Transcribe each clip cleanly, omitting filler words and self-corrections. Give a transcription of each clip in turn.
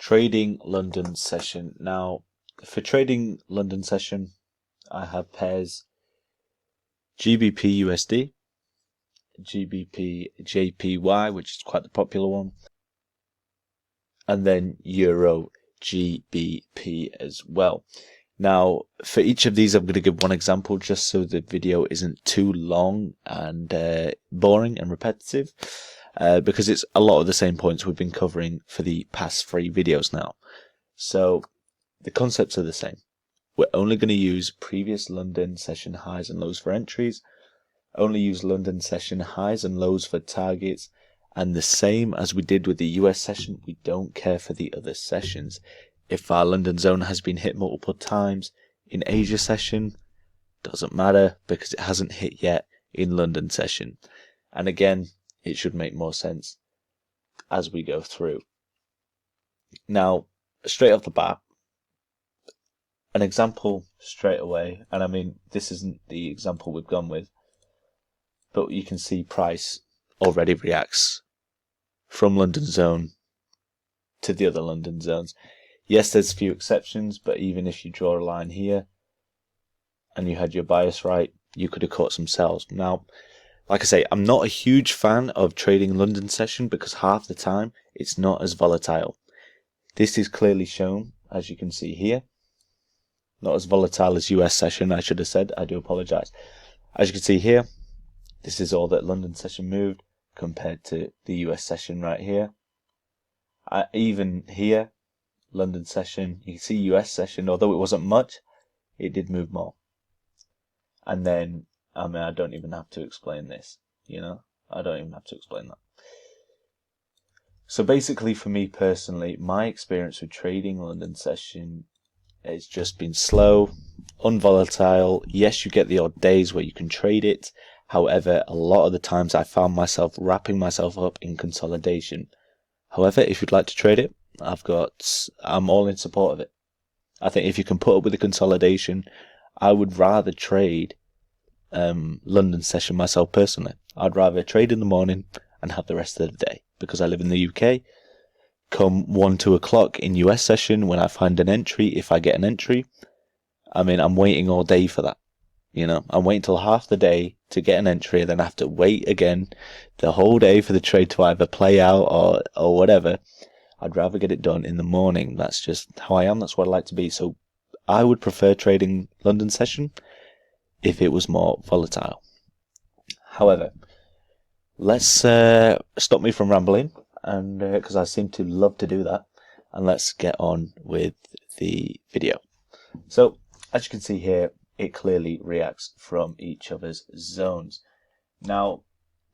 Trading London session. Now, for trading London session, I have pairs GBP USD, GBP JPY, which is quite the popular one, and then Euro GBP as well. Now, for each of these, I'm going to give one example just so the video isn't too long and boring and repetitive, because it's a lot of the same points we've been covering for the past 3 videos now. So the concepts are the same. We're only going to use previous London session highs and lows for entries, only use London session highs and lows for targets, and the same as we did with the US session, we don't care for the other sessions. If our London zone has been hit multiple times in Asia session, doesn't matter because it hasn't hit yet in London session. And again, it should make more sense as we go through. Now, straight off the bat, an example straight away, and I mean, this isn't the example we've gone with, but you can see price already reacts from London zone to the other London zones. Yes, there's a few exceptions, but even if you draw a line here and you had your bias right, you could have caught some sells. Now, like I say, I'm not a huge fan of trading London session because half the time it's not as volatile. This is clearly shown, as you can see here. Not as volatile as US session, I should have said. I do apologize. As you can see here, this is all that London session moved compared to the US session right here. Even here, London session, you can see US session, although it wasn't much, it did move more. And then, I mean, I don't even have to explain this, you know? I don't even have to explain that. So basically, for me personally, my experience with trading London session has just been slow, unvolatile. Yes, you get the odd days where you can trade it. However, a lot of the times I found myself wrapping myself up in consolidation. However, if you'd like to trade it, I'm all in support of it. I think if you can put up with the consolidation, I would rather trade London session myself personally. I'd rather trade in the morning and have the rest of the day because I live in the UK. Come 1, 2 o'clock in US session, when I find an entry, if I get an entry, I mean, I'm waiting all day for that. You know, I'm waiting till half the day to get an entry, and then I have to wait again the whole day for the trade to either play out or whatever. I'd rather get it done in the morning. That's just how I am. That's what I like to be. So I would prefer trading London session if it was more volatile. However, let's stop me from rambling, and because I seem to love to do that, and let's get on with the video. So as you can see here, it clearly reacts from each other's zones. Now,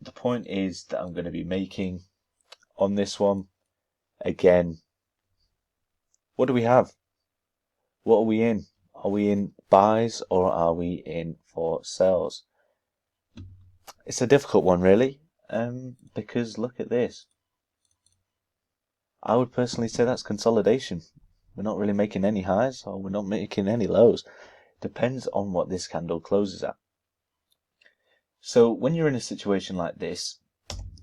the point is that I'm going to be making on this one, again, what do we have? What are we in? Are we in buys or are we in for sells? It's a difficult one, really, because look at this. I would personally say that's consolidation. We're not really making any highs or we're not making any lows. Depends on what this candle closes at. So when you're in a situation like this,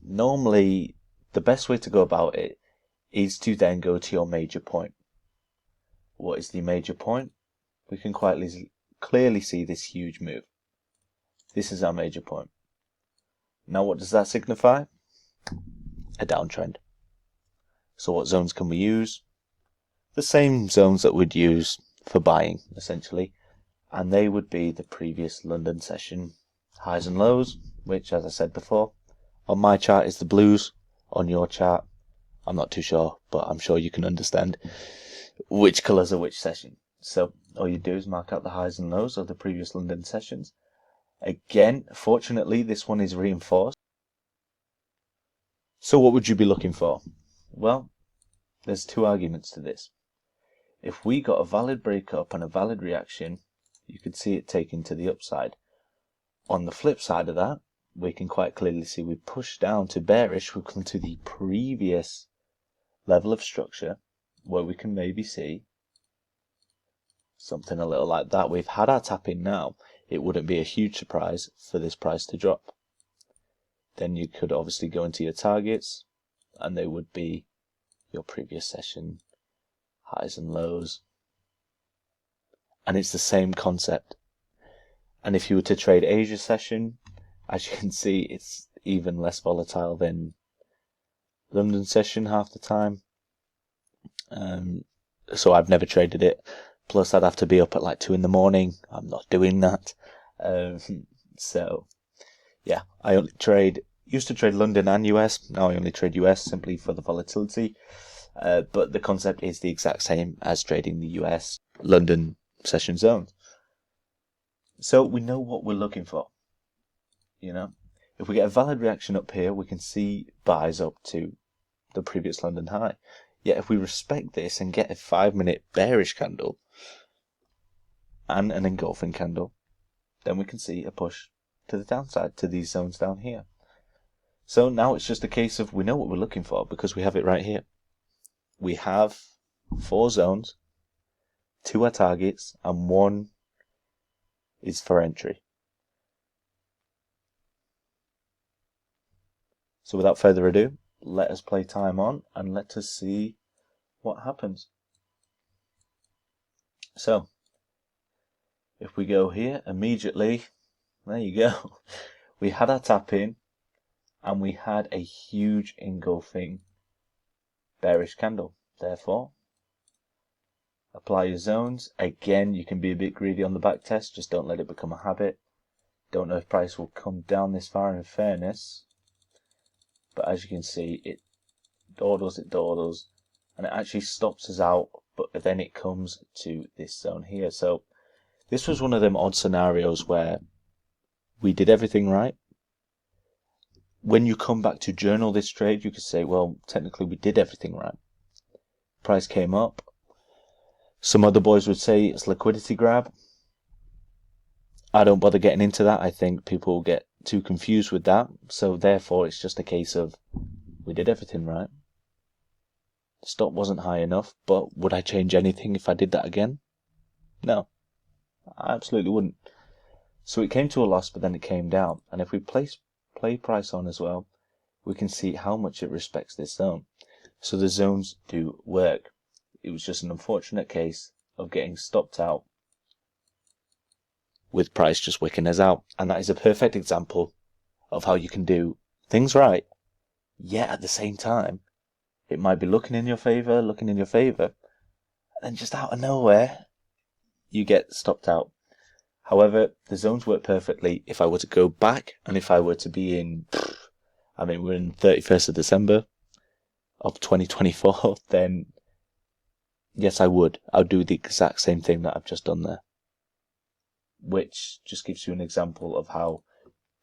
normally the best way to go about it is to then go to your major point. What is the major point? We can quite clearly see this huge move. This is our major point. Now what does that signify? A downtrend. So what zones can we use? The same zones that we'd use for buying, essentially. And they would be the previous London session highs and lows, which, as I said before, on my chart is the blues. On your chart, I'm not too sure, but I'm sure you can understand which colours are which session. So all you do is mark out the highs and lows of the previous London sessions. Again, fortunately, this one is reinforced. So what would you be looking for? Well, there's 2 arguments to this. If we got a valid breakup and a valid reaction, you could see it taken to the upside. On the flip side of that, we can quite clearly see we push down to bearish. We've come to the previous level of structure where we can maybe see something a little like that. We've had our tap in now. It wouldn't be a huge surprise for this price to drop. Then you could obviously go into your targets, and they would be your previous session highs and lows. And it's the same concept. And if you were to trade Asia session, as you can see, it's even less volatile than London session half the time. So I've never traded it. Plus, I'd have to be up at like 2 in the morning. I'm not doing that. So, yeah, I only used to trade London and US. Now I only trade US simply for the volatility. But the concept is the exact same as trading the US London session zones. So we know what we're looking for. You know, if we get a valid reaction up here, we can see buys up to the previous London high. Yet if we respect this and get a 5-minute bearish candle and an engulfing candle, then we can see a push to the downside to these zones down here. So now it's just a case of we know what we're looking for because we have it right here. We have 4 zones, 2 are targets, and 1 is for entry. So without further ado, let us play time on and let us see what happens. So, if we go here immediately, there you go. We had our tap in and we had a huge engulfing bearish candle. Therefore, apply your zones. Again, you can be a bit greedy on the back test, just don't let it become a habit. Don't know if price will come down this far in fairness, but as you can see, it dawdles, and it actually stops us out, but then it comes to this zone here. So this was one of them odd scenarios where we did everything right. When you come back to journal this trade, you could say, well, technically we did everything right. Price came up. Some other boys would say it's liquidity grab. I don't bother getting into that. I think people get too confused with that. So therefore, it's just a case of we did everything right. The stop wasn't high enough, but would I change anything if I did that again? No, I absolutely wouldn't. So it came to a loss, but then it came down. And if we play price on as well, we can see how much it respects this zone. So the zones do work. It was just an unfortunate case of getting stopped out with price just wicking us out. And that is a perfect example of how you can do things right, yet at the same time, it might be looking in your favor, and then just out of nowhere, you get stopped out. However, the zones work perfectly. If I were to go back, and if I were to be in, we're in 31st of December of 2024, then yes, I would. I'll do the exact same thing that I've just done there. Which just gives you an example of how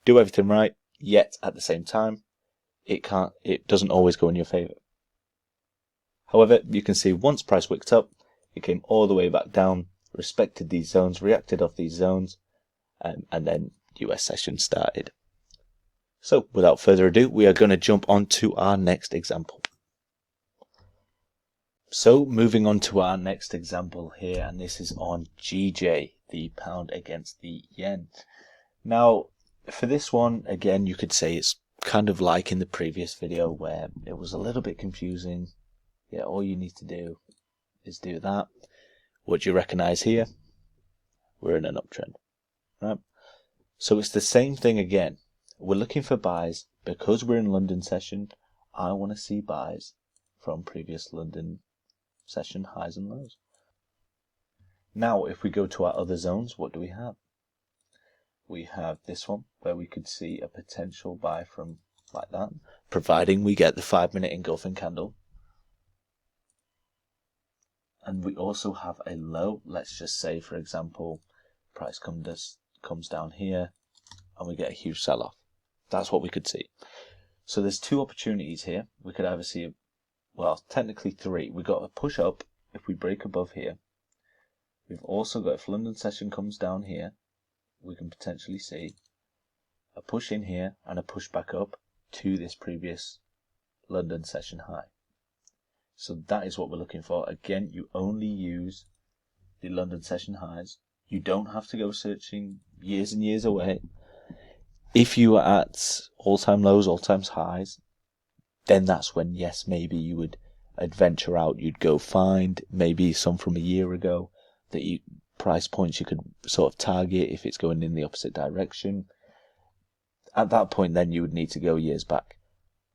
do everything right, yet at the same time, it doesn't always go in your favor. However, you can see once price wicked up, it came all the way back down, respected these zones, reacted off these zones, and then US session started. So without further ado, we are going to jump on to our next example. So moving on to our next example here, and this is on GJ, the pound against the yen. Now, for this one, again, you could say it's kind of like in the previous video where it was a little bit confusing. Yeah, all you need to do is do that. What do you recognize here? We're in an uptrend, right? So it's the same thing again. We're looking for buys because we're in London session. I want to see buys from previous London session highs and lows. Now, if we go to our other zones, what do we have? We have this one where we could see a potential buy from like that, providing we get the 5-minute engulfing candle. And we also have a low. Let's just say, for example, price comes down here and we get a huge sell-off. That's what we could see. So there's 2 opportunities here. We could either see, technically 3. We got a push up if we break above here. We've also got, if London session comes down here, we can potentially see a push in here and a push back up to this previous London session high. So that is what we're looking for. Again, you only use the London session highs. You don't have to go searching years and years away. If you are at all-time lows, all-time highs, then that's when, yes, maybe you would adventure out, you'd go find maybe some from a year ago that you price points you could sort of target if it's going in the opposite direction. At that point, then you would need to go years back.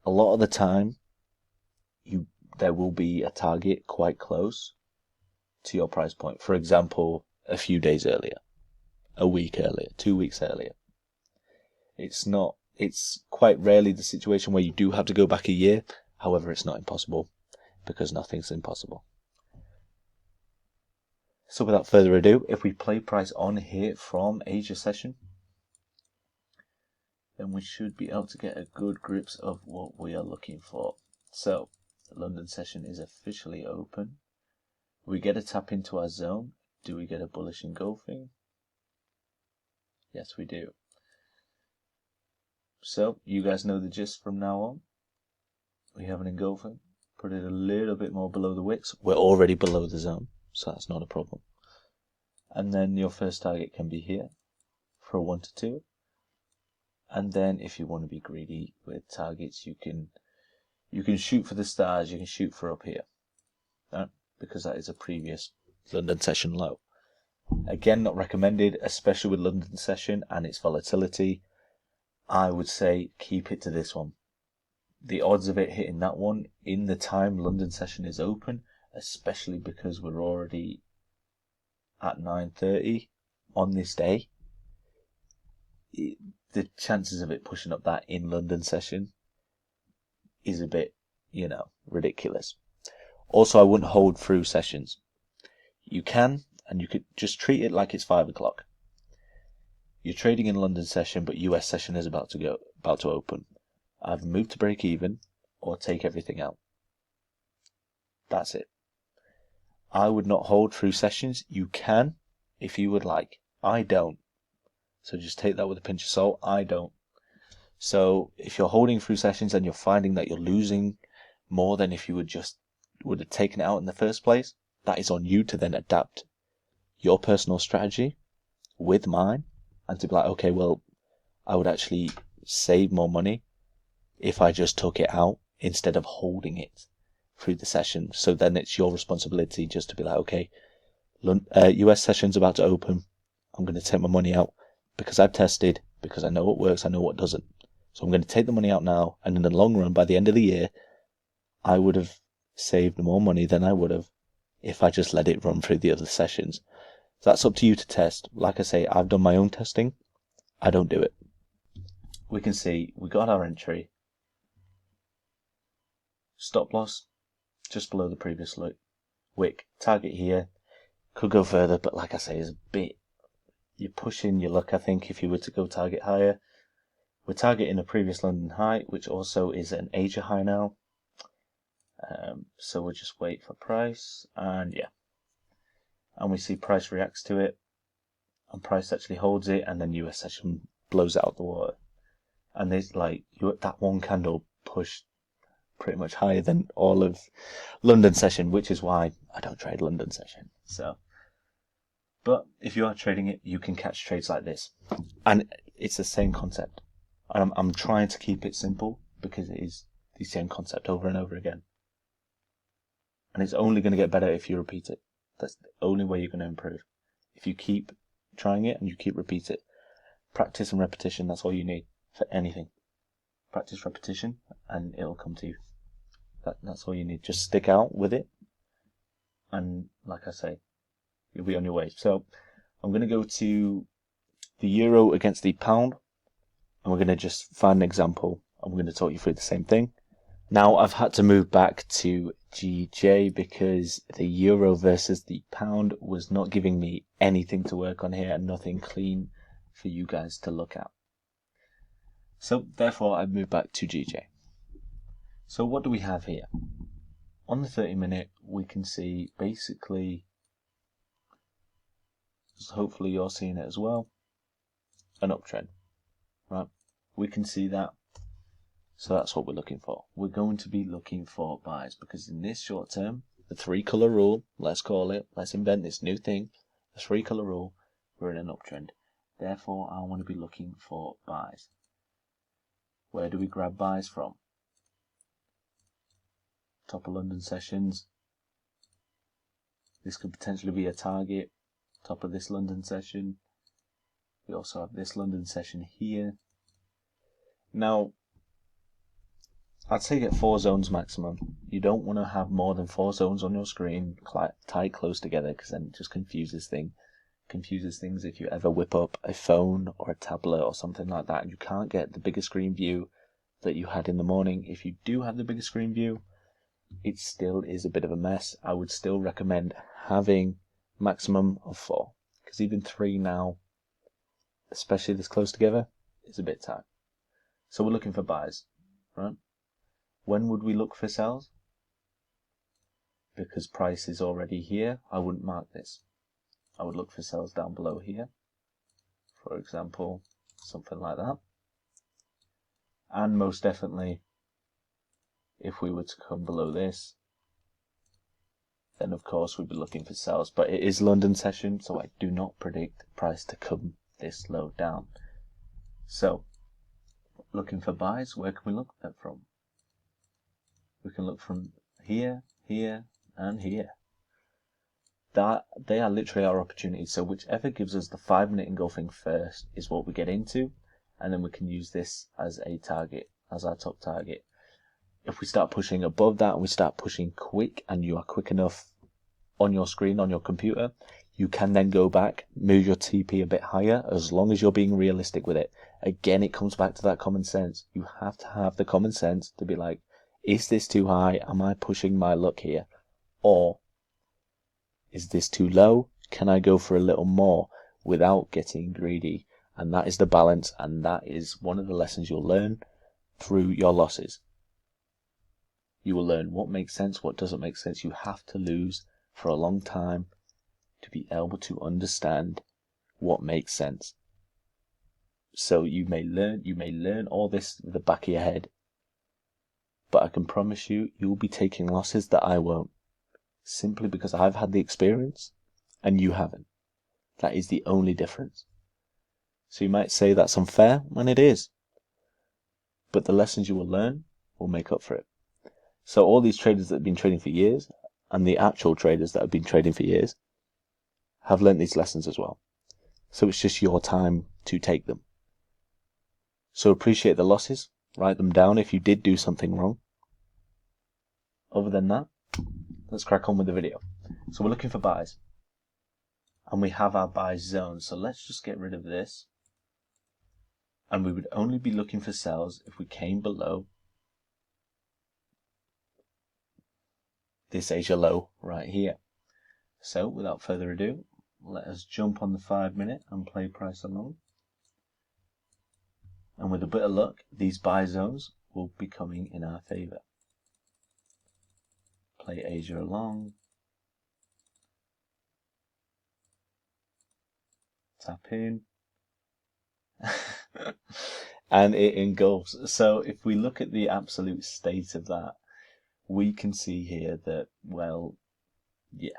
A lot of the time, there will be a target quite close to your price point. For example, a few days earlier, a week earlier, 2 weeks earlier. It's quite rarely the situation where you do have to go back a year. However, it's not impossible, because nothing's impossible. So without further ado, if we play price on here from Asia session, then we should be able to get a good grips of what we are looking for. So the London session is officially open. We get a tap into our zone. Do we get a bullish engulfing? Yes, we do. So you guys know the gist from now on. We have an engulfing. Put it a little bit more below the wicks. We're already below the zone, so that's not a problem. And then your first target can be here for a 1 to 2. And then if you want to be greedy with targets, you can shoot for the stars, you can shoot for up here. Right? Because that is a previous London session low. Again, not recommended, especially with London session and its volatility. I would say keep it to this one. The odds of it hitting that one in the time London session is open, especially because we're already at 9:30 on this day, the chances of it pushing up that in London session is a bit, ridiculous. Also, I wouldn't hold through sessions. You can, and you could just treat it like it's 5 o'clock. You're trading in London session, but US session is about to open. Either move to break even or take everything out. That's it. I would not hold through sessions. You can if you would like. I don't. So just take that with a pinch of salt. I don't. So if you're holding through sessions and you're finding that you're losing more than if you would have taken it out in the first place, that is on you to then adapt your personal strategy with mine and to be like, okay, well, I would actually save more money if I just took it out instead of holding it through the session. So then it's your responsibility just to be like, okay, US session's about to open. I'm going to take my money out because I've tested, because I know what works, I know what doesn't. So I'm going to take the money out now, and in the long run, by the end of the year, I would have saved more money than I would have if I just let it run through the other sessions. So that's up to you to test. Like I say, I've done my own testing. I don't do it. We can see we got our entry. Stop loss just below the previous wick. Target here. Could go further, but like I say, is a bit, you're pushing your luck, I think, if you were to go target higher. We're targeting a previous London high, which also is an Asia high now. So we'll just wait for price, and yeah. And we see price reacts to it, and price actually holds it, and then US session blows it out the water. And there's that one candle pushed pretty much higher than all of London session, which is why I don't trade London session. But if you are trading it, you can catch trades like this, and it's the same concept. And I'm trying to keep it simple because it is the same concept over and over again. And it's only going to get better if you repeat it. That's the only way you're going to improve. If you keep trying it and you keep repeat it. Practice and repetition, that's all you need for anything. Practice, repetition, and it'll come to you. That's all you need. Just stick out with it. And like I say, you'll be on your way. So I'm going to go to the euro against the pound. And we're going to just find an example. And we're going to talk you through the same thing. Now I've had to move back to GJ because the euro versus the pound was not giving me anything to work on here and nothing clean for you guys to look at. So therefore I moved back to GJ. So what do we have here? On the 30-minute we can see basically, hopefully you're seeing it as well, an uptrend, right? We can see that. So that's what we're looking for. We're going to be looking for buys because in this short term, the 3-color rule, let's call it, let's invent this new thing, the 3-color rule, we're in an uptrend. Therefore, I want to be looking for buys. Where do we grab buys from? top of London sessions. This could potentially be a target, top of this London session. We also have this London session here. Now, I'd say get 4 zones maximum. You don't want to have more than 4 zones on your screen tied close together, because then it just confuses things if you ever whip up a phone or a tablet or something like that and you can't get the bigger screen view that you had in the morning. If you do have the bigger screen view, it still is a bit of a mess. I would still recommend having maximum of 4, because even 3 now, especially this close together, is a bit tight. So we're looking for buys, right? When would we look for sells? Because price is already here, I wouldn't mark this. I would look for sells down below here, for example, something like that. And most definitely, if we were to come below this, then of course we'd be looking for sells. But it is London session, so I do not predict price to come this low down. So, looking for buys, where can we look at from? We can look from here, here, and here. That they are literally our opportunities. So whichever gives us the 5-minute engulfing first is what we get into, and then we can use this as a target, as our top target. If we start pushing above that and we start pushing quick, and you are quick enough on your screen, on your computer, you can then go back, move your TP a bit higher, as long as you're being realistic with it. Again, it comes back to that common sense. You have to have the common sense to be like, is this too high? Am I pushing my luck here? Or is this too low? Can I go for a little more without getting greedy? And that is the balance, and that is one of the lessons you'll learn through your losses. You will learn what makes sense, what doesn't make sense. You have to lose for a long time to be able to understand what makes sense. So you may learn all this with the back of your head, but I can promise you, you'll be taking losses that I won't. Simply because I've had the experience and you haven't. That is the only difference. So you might say that's unfair, and it is. But the lessons you will learn will make up for it. So all these traders that have been trading for years, and the actual traders that have been trading for years, have learned these lessons as well. So it's just your time to take them. So appreciate the losses, write them down if you did do something wrong. Other than that, let's crack on with the video. So we're looking for buys, and we have our buy zone. So let's just get rid of this, and we would only be looking for sells if we came below this Asia low right here. So without further ado, let us jump on the 5-minute and play price along. And with a bit of luck, these buy zones will be coming in our favor. Play Asia along. Tap in. And it engulfs. So if we look at the absolute state of that, we can see here that, well, yeah.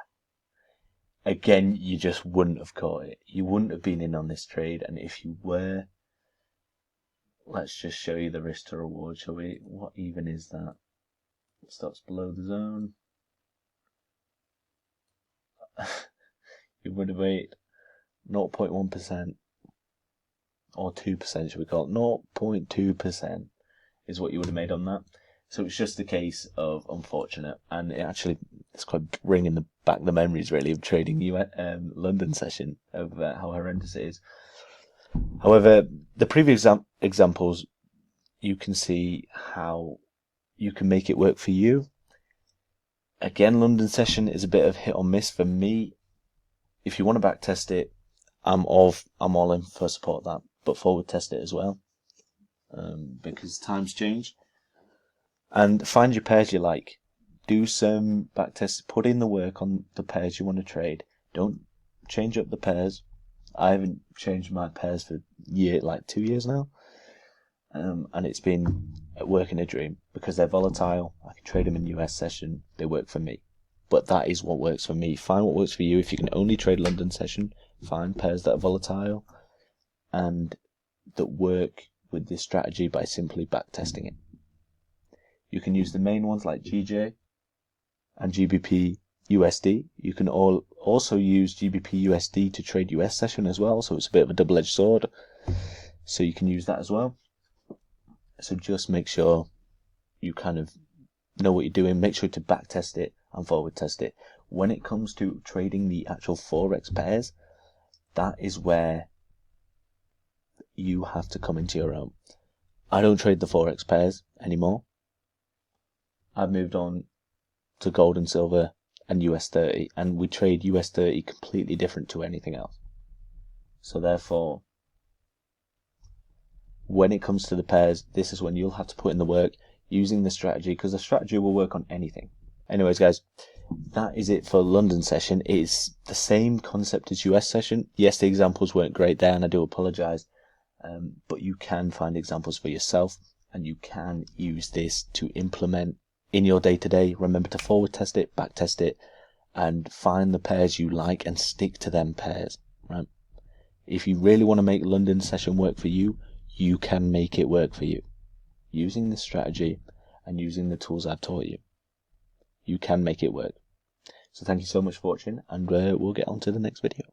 Again, you just wouldn't have caught it. You wouldn't have been in on this trade, and if you were, let's just show you the risk to reward, shall we? What even is that? It stops below the zone. You would have made 0.1% or 2%, should we call it? 0.2% is what you would have made on that. So it's just a case of unfortunate, and it's quite bringing back the memories really of trading London session of how horrendous it is. However, the previous examples, you can see how you can make it work for you. Again, London session is a bit of hit or miss for me. If you want to back test it, I'm all in for support that, but forward test it as well, because times change. And find your pairs you like. Do some back tests. Put in the work on the pairs you want to trade. Don't change up the pairs. I haven't changed my pairs for 2 years now. And it's been working a dream because they're volatile. I can trade them in US session. They work for me. But that is what works for me. Find what works for you. If you can only trade London session, find pairs that are volatile and that work with this strategy by simply back testing it. You can use the main ones like GJ, and GBP USD. You can also use GBP USD to trade US session as well, so it's a bit of a double-edged sword. So you can use that as well. So just make sure you kind of know what you're doing. Make sure to back test it and forward test it. When it comes to trading the actual Forex pairs, that is where you have to come into your own. I don't trade the Forex pairs anymore. I've moved on to gold and silver and US 30, and we trade US 30 completely different to anything else. So therefore, when it comes to the pairs, this is when you'll have to put in the work using the strategy, because the strategy will work on anything. Anyways, guys, that is it for London session. It's the same concept as US session. Yes, the examples weren't great there, and I do apologize, but you can find examples for yourself, and you can use this to implement in your day-to-day. Remember to forward test it, back test it, and find the pairs you like and stick to them pairs, right? If you really want to make London session work for you, you can make it work for you. Using this strategy and using the tools I've taught you, you can make it work. So thank you so much for watching, and we'll get on to the next video.